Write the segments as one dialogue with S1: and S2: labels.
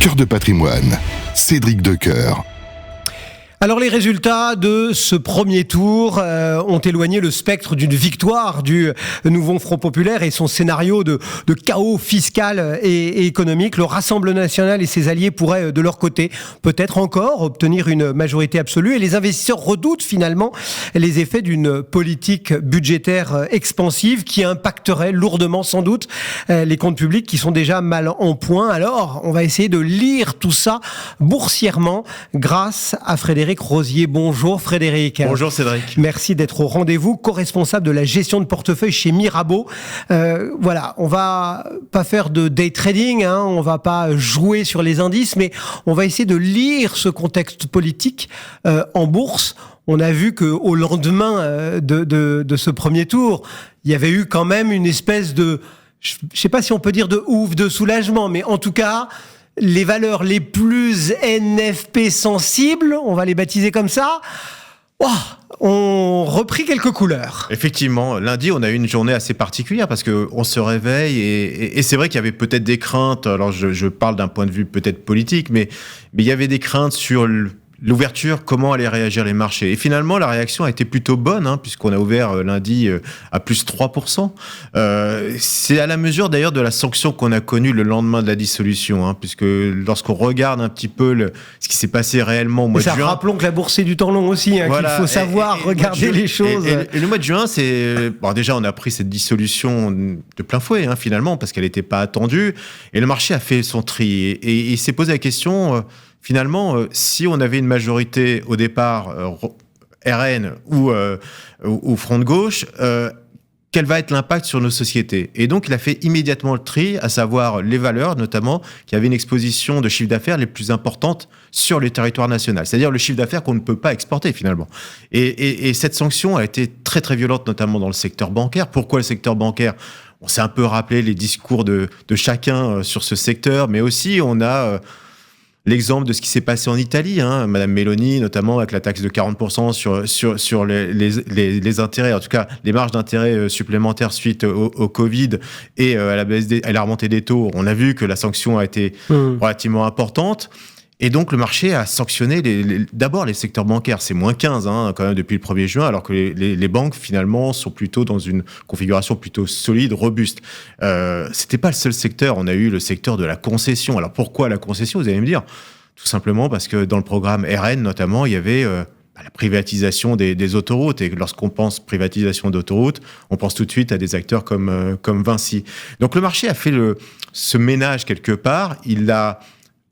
S1: Cœur de patrimoine, Cédric Decoeur.
S2: Alors les résultats de ce premier tour ont éloigné le spectre d'une victoire du nouveau Front populaire et son scénario de chaos fiscal et économique. Le Rassemblement national et ses alliés pourraient de leur côté peut-être encore obtenir une majorité absolue et les investisseurs redoutent finalement les effets d'une politique budgétaire expansive qui impacterait lourdement sans doute les comptes publics qui sont déjà mal en point. Alors on va essayer de lire tout ça boursièrement grâce à Frédéric Rosier. Bonjour Frédéric.
S3: Bonjour Cédric.
S2: Merci d'être au rendez-vous, co-responsable de la gestion de portefeuille chez Mirabeau. Voilà, on va pas faire de day trading, on va pas jouer sur les indices, mais on va essayer de lire ce contexte politique en bourse. On a vu qu'au lendemain de ce premier tour, il y avait eu quand même une espèce de, je sais pas si on peut dire de ouf, de soulagement, mais en tout cas, les valeurs les plus NFP sensibles, on va les baptiser comme ça, ont repris quelques couleurs.
S3: Effectivement, lundi, on a eu une journée assez particulière parce qu'on se réveille et c'est vrai qu'il y avait peut-être des craintes, alors je parle d'un point de vue peut-être politique, mais il y avait des craintes sur l'ouverture, comment allaient réagir les marchés. Et finalement, la réaction a été plutôt bonne, puisqu'on a ouvert lundi à plus 3%. C'est à la mesure d'ailleurs de la sanction qu'on a connue le lendemain de la dissolution, puisque lorsqu'on regarde un petit peu ce qui s'est passé réellement au mois de juin...
S2: Rappelons que la bourse c'est du temps long aussi, voilà, qu'il faut savoir regarder les choses.
S3: Et le mois de juin, c'est... Bon, déjà, on a pris cette dissolution de plein fouet, finalement, parce qu'elle n'était pas attendue. Et le marché a fait son tri. Et il s'est posé la question... Finalement, si on avait une majorité au départ RN ou Front de gauche, quel va être l'impact sur nos sociétés ? Et donc, il a fait immédiatement le tri, à savoir les valeurs, notamment, qui avaient une exposition de chiffre d'affaires les plus importantes sur le territoire national. C'est-à-dire le chiffre d'affaires qu'on ne peut pas exporter, finalement. Et cette sanction a été très, très violente, notamment dans le secteur bancaire. Pourquoi le secteur bancaire ? On s'est un peu rappelé les discours de chacun sur ce secteur, mais aussi on a... l'exemple de ce qui s'est passé en Italie, Madame Meloni, notamment avec la taxe de 40% sur les intérêts, en tout cas les marges d'intérêt supplémentaires suite au Covid et à la remontée des taux. On a vu que la sanction a été relativement importante. Et donc, le marché a sanctionné d'abord les secteurs bancaires. C'est moins 15 quand même depuis le 1er juin, alors que les banques, finalement, sont plutôt dans une configuration plutôt solide, robuste. C'était pas le seul secteur. On a eu le secteur de la concession. Alors, pourquoi la concession, vous allez me dire ? Tout simplement parce que dans le programme RN, notamment, il y avait la privatisation des autoroutes. Et lorsqu'on pense privatisation d'autoroutes, on pense tout de suite à des acteurs comme Vinci. Donc, le marché a fait ce ménage quelque part. Il a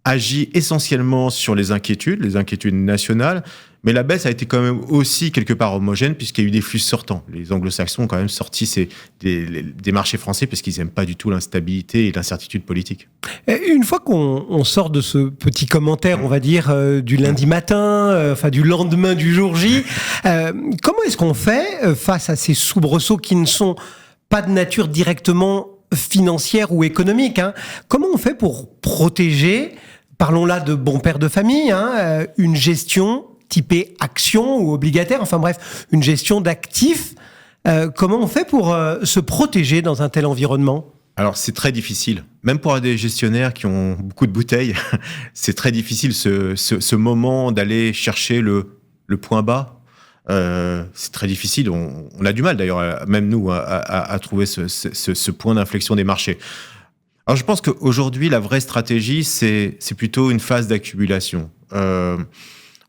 S3: agit essentiellement sur les inquiétudes nationales, mais la baisse a été quand même aussi quelque part homogène puisqu'il y a eu des flux sortants. Les anglo-saxons ont quand même sorti des marchés français parce qu'ils n'aiment pas du tout l'instabilité et l'incertitude politique.
S2: Une fois qu'on sort de ce petit commentaire, on va dire, du lundi matin, du lendemain du jour J, comment est-ce qu'on fait face à ces soubresauts qui ne sont pas de nature directement financière ou économique, Comment on fait pour protéger, parlons là de bons pères de famille, une gestion typée action ou obligataire, enfin bref, une gestion d'actifs. Comment on fait pour se protéger dans un tel environnement ?
S3: Alors, c'est très difficile. Même pour des gestionnaires qui ont beaucoup de bouteilles, c'est très difficile ce moment d'aller chercher le point bas. C'est très difficile. On a du mal d'ailleurs, même nous, à trouver ce point d'inflexion des marchés. Alors je pense qu'aujourd'hui, la vraie stratégie, c'est plutôt une phase d'accumulation.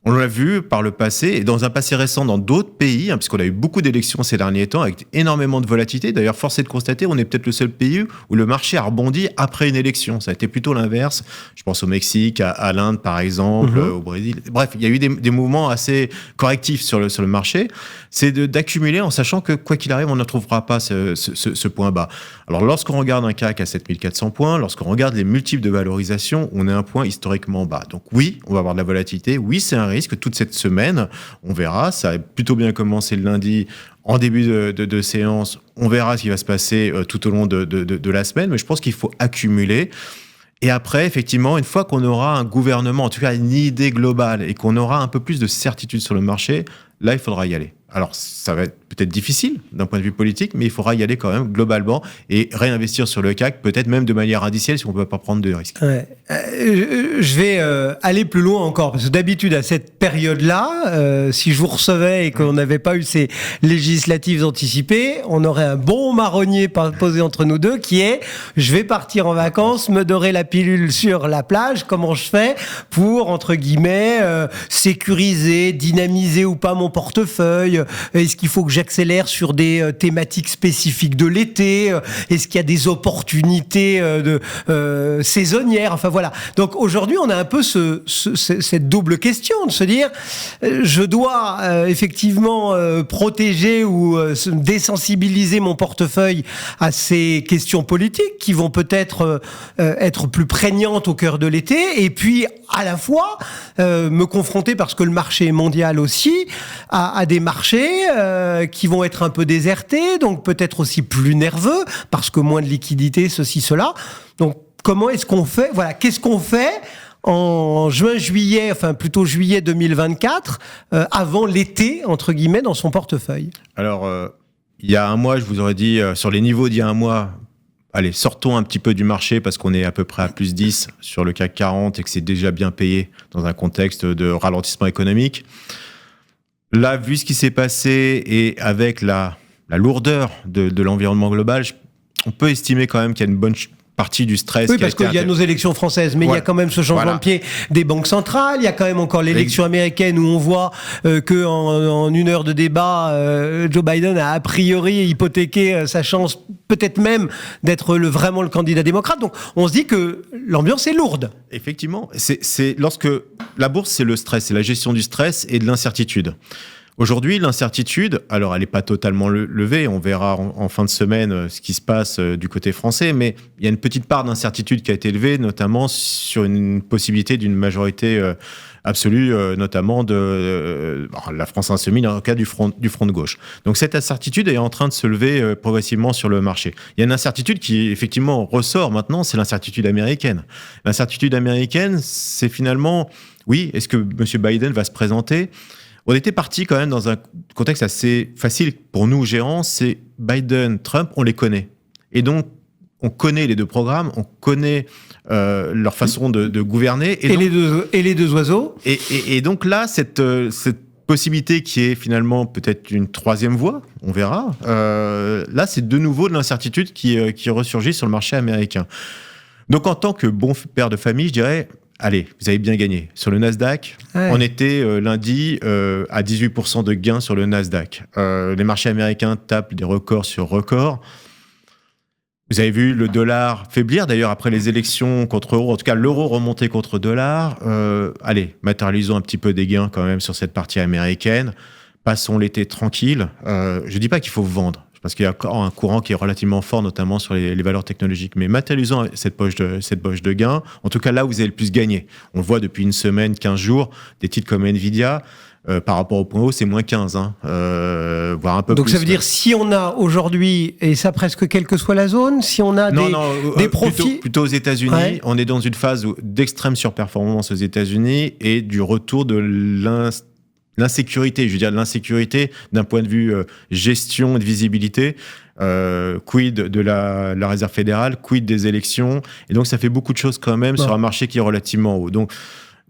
S3: On l'a vu par le passé, et dans un passé récent dans d'autres pays, puisqu'on a eu beaucoup d'élections ces derniers temps, avec énormément de volatilité. D'ailleurs, force est de constater, on est peut-être le seul pays où le marché a rebondi après une élection. Ça a été plutôt l'inverse. Je pense au Mexique, à l'Inde, par exemple, au Brésil. Bref, il y a eu des mouvements assez correctifs sur le marché. C'est d'accumuler en sachant que, quoi qu'il arrive, on ne trouvera pas ce point bas. Alors, lorsqu'on regarde un CAC à 7400 points, lorsqu'on regarde les multiples de valorisation, on est à un point historiquement bas. Donc oui, on va avoir de la volatilité. Oui, c'est un risque. Toute cette semaine, on verra. Ça a plutôt bien commencé le lundi. En début de séance, on verra ce qui va se passer tout au long de la semaine. Mais je pense qu'il faut accumuler. Et après, effectivement, une fois qu'on aura un gouvernement, en tout cas une idée globale, et qu'on aura un peu plus de certitude sur le marché, là, il faudra y aller. Alors, ça va être peut-être difficile d'un point de vue politique, mais il faudra y aller quand même globalement et réinvestir sur le CAC, peut-être même de manière indicielle si on ne peut pas prendre de risques.
S2: Ouais. Je vais aller plus loin encore, parce que d'habitude, à cette période-là, si je vous recevais et qu'on n'avait pas eu ces législatives anticipées, on aurait un bon marronnier posé entre nous deux qui est « je vais partir en vacances, me dorer la pilule sur la plage, comment je fais pour, entre guillemets, sécuriser, dynamiser ou pas mon portefeuille ? Est-ce qu'il faut que j'accélère sur des thématiques spécifiques de l'été ? Est-ce qu'il y a des opportunités saisonnières ? Enfin voilà. Donc aujourd'hui, on a un peu cette double question de se dire, je dois effectivement protéger ou désensibiliser mon portefeuille à ces questions politiques qui vont peut-être être plus prégnantes au cœur de l'été, et puis à la fois me confronter, parce que le marché est mondial aussi, à des marchés qui vont être un peu désertés, donc peut-être aussi plus nerveux, parce que moins de liquidité, ceci, cela. Donc comment est-ce qu'on fait ? Voilà, qu'est-ce qu'on fait en juin-juillet, enfin plutôt juillet 2024, avant l'été, entre guillemets, dans son portefeuille ?
S3: Alors, il y a un mois, je vous aurais dit, sur les niveaux d'il y a un mois, allez, sortons un petit peu du marché parce qu'on est à peu près à plus 10 sur le CAC 40 et que c'est déjà bien payé dans un contexte de ralentissement économique. Là, vu ce qui s'est passé et avec la lourdeur de l'environnement global, on peut estimer quand même qu'il y a une bonne partie du stress.
S2: Oui, parce qu'il y a nos élections françaises, mais il y a quand même ce changement de pied des banques centrales. Il y a quand même encore l'élection américaine où on voit que en une heure de débat, Joe Biden a priori hypothéqué sa chance, peut-être même d'être vraiment le candidat démocrate. Donc, on se dit que l'ambiance est lourde.
S3: Effectivement, c'est lorsque la bourse, c'est le stress, c'est la gestion du stress et de l'incertitude. Aujourd'hui, l'incertitude, alors elle n'est pas totalement levée, on verra en fin de semaine ce qui se passe du côté français, mais il y a une petite part d'incertitude qui a été levée, notamment sur une possibilité d'une majorité absolue, notamment de la France insoumise, dans le cas du front de gauche. Donc cette incertitude est en train de se lever progressivement sur le marché. Il y a une incertitude qui effectivement ressort maintenant, c'est l'incertitude américaine. L'incertitude américaine, c'est finalement, oui, est-ce que M. Biden va se présenter ? On était parti quand même dans un contexte assez facile pour nous, gérants, c'est Biden, Trump, on les connaît. Et donc, on connaît les deux programmes, on connaît leur façon de gouverner.
S2: Et les deux oiseaux.
S3: Et donc là, cette possibilité qui est finalement peut-être une troisième voie, on verra, là, c'est de nouveau de l'incertitude qui ressurgit sur le marché américain. Donc, en tant que bon père de famille, je dirais... Allez, vous avez bien gagné. Sur le Nasdaq, on était lundi à 18% de gains sur le Nasdaq. Les marchés américains tapent des records sur records. Vous avez vu le dollar faiblir, d'ailleurs, après les élections contre l'euro. En tout cas, l'euro remonté contre le dollar. Allez, matérialisons un petit peu des gains quand même sur cette partie américaine. Passons l'été tranquille. Je ne dis pas qu'il faut vendre. Parce qu'il y a encore un courant qui est relativement fort, notamment sur les valeurs technologiques. Mais matérialisons cette poche de gains. En tout cas, là où vous avez le plus gagné. On le voit depuis une semaine, 15 jours, des titres comme Nvidia, par rapport au point haut, c'est moins 15, voire un peu plus.
S2: Donc ça veut dire, si on a aujourd'hui, et ça presque quelle que soit la zone, si on a des profits...
S3: Plutôt aux États-Unis, on est dans une phase d'extrême surperformance aux États-Unis et du retour de l'insécurité, je veux dire l'insécurité d'un point de vue gestion et de visibilité, quid de la Réserve fédérale, quid des élections, et donc ça fait beaucoup de choses quand même sur un marché qui est relativement haut. Donc,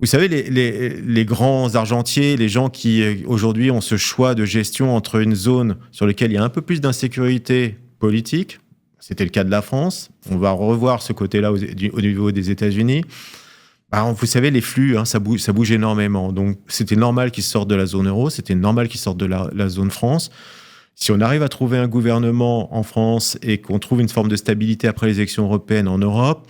S3: vous savez, les grands argentiers, les gens qui aujourd'hui ont ce choix de gestion entre une zone sur laquelle il y a un peu plus d'insécurité politique, c'était le cas de la France, on va revoir ce côté-là au niveau des États-Unis. Vous savez, les flux, ça bouge énormément. Donc, c'était normal qu'ils sortent de la zone euro, c'était normal qu'ils sortent de la zone France. Si on arrive à trouver un gouvernement en France et qu'on trouve une forme de stabilité après les élections européennes en Europe,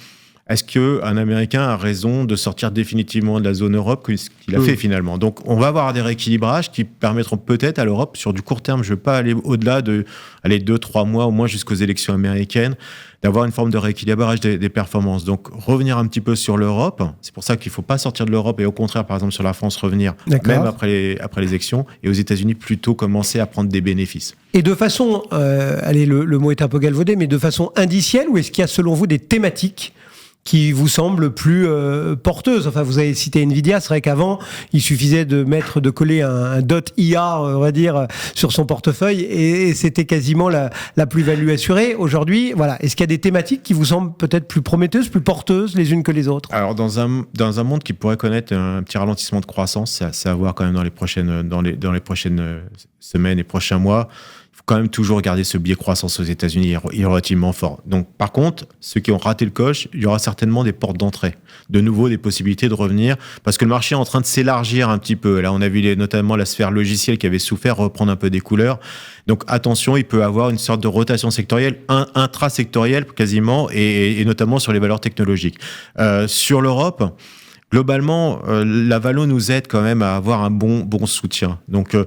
S3: est-ce qu'un Américain a raison de sortir définitivement de la zone Europe, ce qu'il a fait finalement ? Donc, on va avoir des rééquilibrages qui permettront peut-être à l'Europe, sur du court terme, je ne veux pas aller au-delà de 2-3 mois, au moins jusqu'aux élections américaines, d'avoir une forme de rééquilibrage des performances. Donc, revenir un petit peu sur l'Europe, c'est pour ça qu'il ne faut pas sortir de l'Europe et au contraire, par exemple, sur la France, revenir même après les élections, et aux États-Unis, plutôt commencer à prendre des bénéfices. Et
S2: de façon, le mot est un peu galvaudé, mais de façon indicielle, ou est-ce qu'il y a selon vous des thématiques qui vous semble plus porteuse. Enfin, vous avez cité Nvidia, c'est vrai qu'avant, il suffisait de coller un .IA, on va dire, sur son portefeuille et c'était quasiment la plus-value assurée. Aujourd'hui, voilà. Est-ce qu'il y a des thématiques qui vous semblent peut-être plus prometteuses, plus porteuses les unes que les autres?
S3: Alors, dans un monde qui pourrait connaître un petit ralentissement de croissance, c'est à voir quand même dans les prochaines semaines et prochains mois. Quand même toujours garder ce biais croissance aux États-Unis est relativement fort. Donc, par contre, ceux qui ont raté le coche, il y aura certainement des portes d'entrée. De nouveau, des possibilités de revenir, parce que le marché est en train de s'élargir un petit peu. Là, on a vu notamment la sphère logicielle qui avait souffert reprendre un peu des couleurs. Donc, attention, il peut y avoir une sorte de rotation sectorielle, intra-sectorielle quasiment, et notamment sur les valeurs technologiques. Sur l'Europe, globalement, la Valo nous aide quand même à avoir un bon soutien. Donc,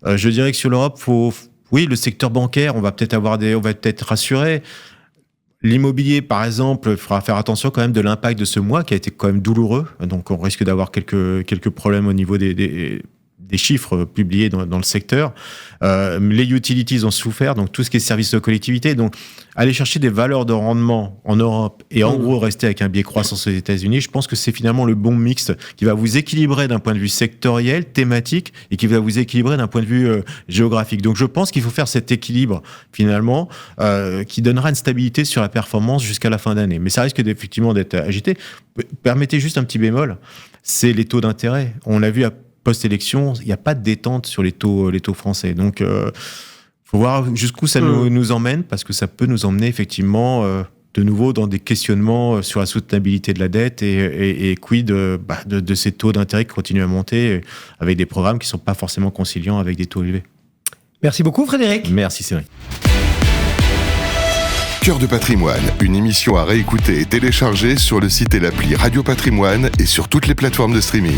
S3: je dirais que sur l'Europe, oui, le secteur bancaire, on va peut-être rassuré. L'immobilier, par exemple, il faudra faire attention quand même de l'impact de ce mois qui a été quand même douloureux. Donc, on risque d'avoir quelques problèmes au niveau des chiffres publiés dans le secteur. Les utilities ont souffert, donc tout ce qui est services de collectivité. Donc, aller chercher des valeurs de rendement en Europe et en gros rester avec un biais croissance aux États-Unis, je pense que c'est finalement le bon mix qui va vous équilibrer d'un point de vue sectoriel, thématique et qui va vous équilibrer d'un point de vue géographique. Donc, je pense qu'il faut faire cet équilibre finalement qui donnera une stabilité sur la performance jusqu'à la fin d'année. Mais ça risque effectivement d'être agité. Permettez juste un petit bémol, c'est les taux d'intérêt. On l'a vu post-élection, il n'y a pas de détente sur les taux français. Donc, faut voir jusqu'où ça nous emmène, parce que ça peut nous emmener effectivement de nouveau dans des questionnements sur la soutenabilité de la dette et quid de ces taux d'intérêt qui continuent à monter avec des programmes qui ne sont pas forcément conciliants avec des taux élevés.
S2: Merci beaucoup Frédéric.
S3: Merci Cédric.
S1: Cœur de patrimoine, une émission à réécouter et télécharger sur le site et l'appli Radio Patrimoine et sur toutes les plateformes de streaming.